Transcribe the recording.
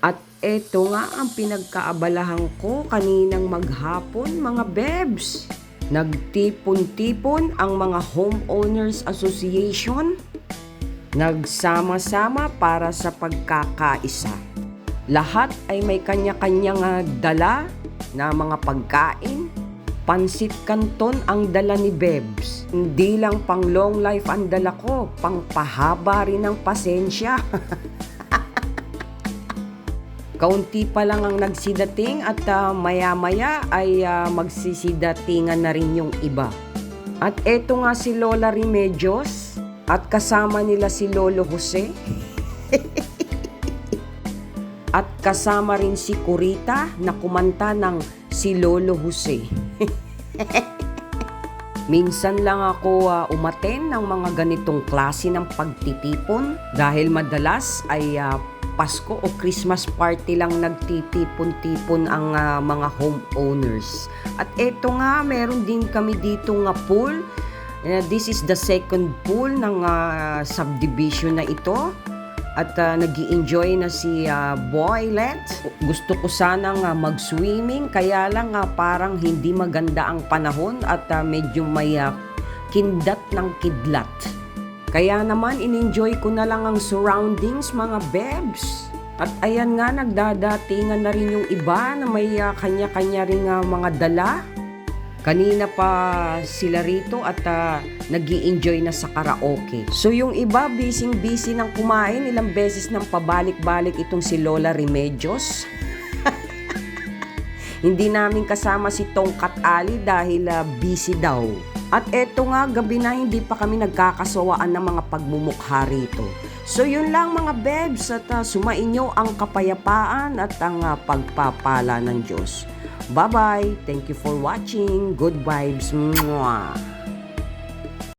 At eto nga ang pinagkaabalahan ko kaninang maghapon, mga bebs. Nagtipon-tipon ang mga Homeowners Association. Nagsama-sama para sa pagkakaisa. Lahat ay may kanya-kanyang dala na mga pagkain. Pansit Canton ang dala ni Bebs. Hindi lang pang long life ang dala ko, pang pahaba rin ang pasensya. Kaunti pa lang ang nagsidating at maya-maya ay magsisidatingan na rin yung iba. At eto nga si Lola Remedios at kasama nila si Lolo Jose. At kasama rin si Kurita na kumanta ng si Lolo Jose. Minsan lang ako umaten ng mga ganitong klase ng pagtitipon dahil madalas ay Pasko o Christmas party lang nagtitipon-tipon ang mga homeowners. At eto nga, meron din kami dito nga pool. This is the second pool ng subdivision na ito. At nag-i-enjoy na si Boylet. Gusto ko sanang mag-swimming, kaya lang parang hindi maganda ang panahon at medyo may kindat ng kidlat. Kaya naman, in-enjoy ko na lang ang surroundings, mga bebs. At ayan nga, nagdadatingan na rin yung iba na may kanya-kanya ring mga dala. Kanina pa sila rito at nag-i-enjoy na sa karaoke. So yung iba, busy ng kumain, ilang beses nang pabalik-balik itong si Lola Remedios. Hindi namin kasama si Tongkat Ali dahil busy daw. At eto nga, gabi na hindi pa kami nagkakasawaan ng mga pagmumukha rito. So yun lang mga bebs at sumainyo ang kapayapaan at ang pagpapala ng Diyos. Bye-bye. Thank you for watching. Good vibes. Mwah.